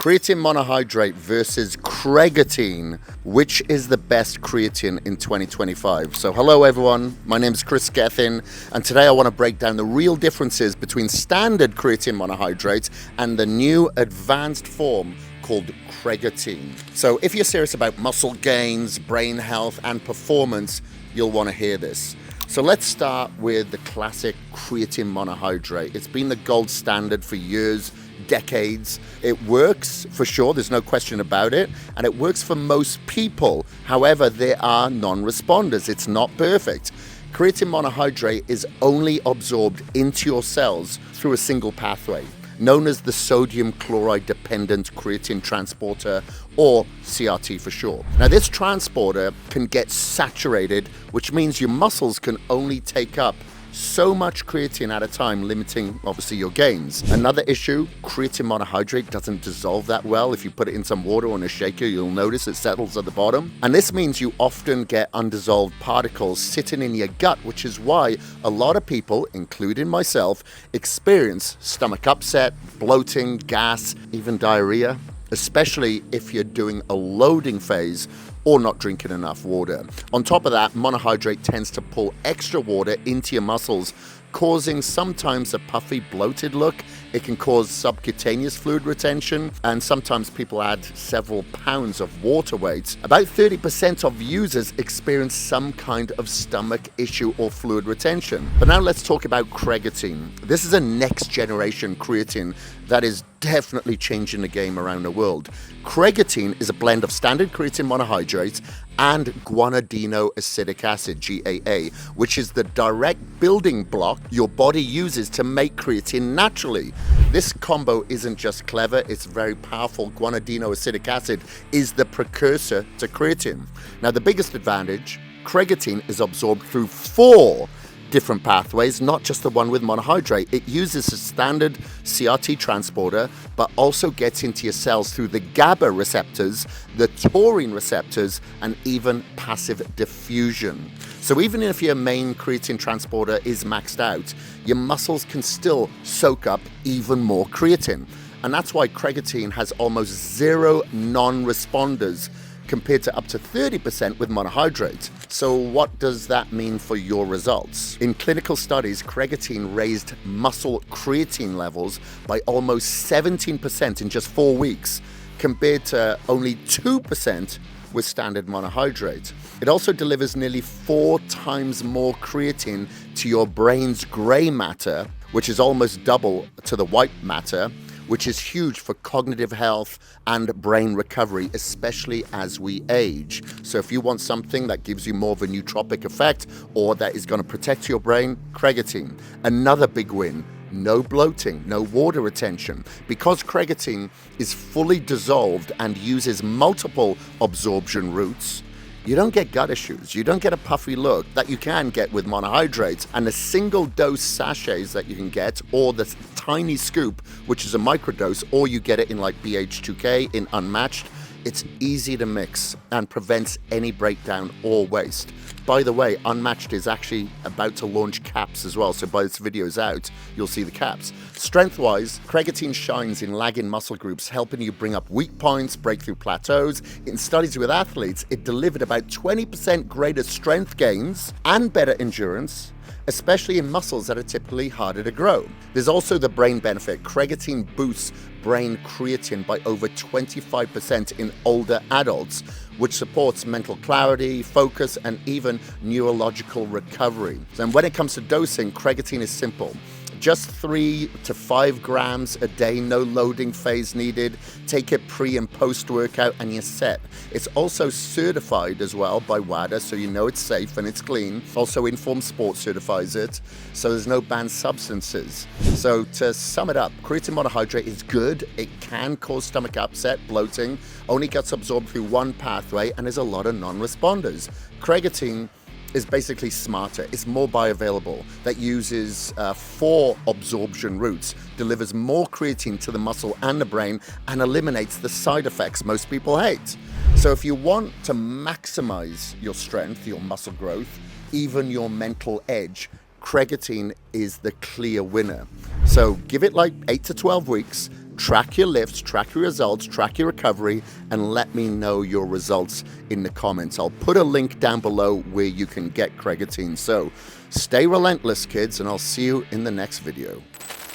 Creatine monohydrate versus CreGAAtine. Which is the best creatine in 2025? So hello everyone, my name is Gethin, and today I want to break down the real differences between standard creatine monohydrate and the new advanced form called CreGAAtine. So if you're serious about muscle gains, brain health, and performance, you'll want to hear this. So let's start with the classic creatine monohydrate. It's been the gold standard for years, decades. It works for sure, there's no question about it, and it works for most people. However, there are non-responders. It's not perfect. Creatine monohydrate is only absorbed into your cells through a single pathway, known as the sodium chloride dependent creatine transporter, or CRT for short. Now this transporter can get saturated, which means your muscles can only take up so much creatine at a time, limiting obviously your gains. Another issue, creatine monohydrate doesn't dissolve that well. If you put it in some water or in a shaker, you'll notice it settles at the bottom. And this means you often get undissolved particles sitting in your gut, which is why a lot of people, including myself, experience stomach upset, bloating, gas, even diarrhea, especially if you're doing a loading phase or not drinking enough water. On top of that, monohydrate tends to pull extra water into your muscles, causing sometimes a puffy, bloated look. It can cause subcutaneous fluid retention, and sometimes people add several pounds of water weight. About 30% of users experience some kind of stomach issue or fluid retention. But now let's talk about CreGAAtine. This is a next generation creatine that is definitely changing the game around the world. CreGAAtine is a blend of standard creatine monohydrate and guanidinoacidic acid, GAA, which is the direct building block your body uses to make creatine naturally. This combo isn't just clever, it's very powerful. Guanidinoacidic acid is the precursor to creatine. Now the biggest advantage, CreGAAtine is absorbed through 4 different pathways, not just the one with monohydrate. It uses a standard CRT transporter, but also gets into your cells through the GABA receptors, the taurine receptors, and even passive diffusion. So even if your main creatine transporter is maxed out, your muscles can still soak up even more creatine. And that's why CreGAAtine has almost 0 non-responders compared to up to 30% with monohydrate. So what does that mean for your results? In clinical studies, CreGAAtine raised muscle creatine levels by almost 17% in just 4 weeks, compared to only 2% with standard monohydrate. It also delivers nearly 4 times more creatine to your brain's gray matter, which is almost double to the white matter, which is huge for cognitive health and brain recovery, especially as we age. So if you want something that gives you more of a nootropic effect or that is going to protect your brain, CreGAAtine. Another big win, no bloating, no water retention. Because CreGAAtine is fully dissolved and uses multiple absorption routes, you don't get gut issues, you don't get a puffy look that you can get with monohydrates. And the single dose sachets that you can get, or the tiny scoop, which is a microdose, or you get it in like BH2K in unmatched, it's easy to mix and prevents any breakdown or waste. By the way, Unmatched is actually about to launch caps as well, so by this video's out, you'll see the caps. Strength-wise, CreGAAtine shines in lagging muscle groups, helping you bring up weak points, break through plateaus. In studies with athletes, it delivered about 20% greater strength gains and better endurance, especially in muscles that are typically harder to grow. There's also the brain benefit. CreGAAtine boosts brain creatine by over 25% in older adults, which supports mental clarity, focus, and even neurological recovery. And when it comes to dosing, CreGAAtine is simple. Just 3 to 5 grams a day, no loading phase needed. Take it pre and post workout and you're set. It's also certified as well by WADA, so you know it's safe and it's clean. Also Informed Sport certifies it, so there's no banned substances. So to sum it up, creatine monohydrate is good. It can cause stomach upset, bloating, only gets absorbed through one pathway, and there's a lot of non-responders. CreGAAtine is basically smarter. It's more bioavailable. That uses 4 absorption routes, delivers more creatine to the muscle and the brain, and eliminates the side effects most people hate. So if you want to maximize your strength, your muscle growth, even your mental edge, CreGAAtine is the clear winner. So give it like 8 to 12 weeks, track your lifts, track your results, track your recovery, and let me know your results in the comments. I'll put a link down below where you can get CreGAAtine. So stay relentless, kids, and I'll see you in the next video.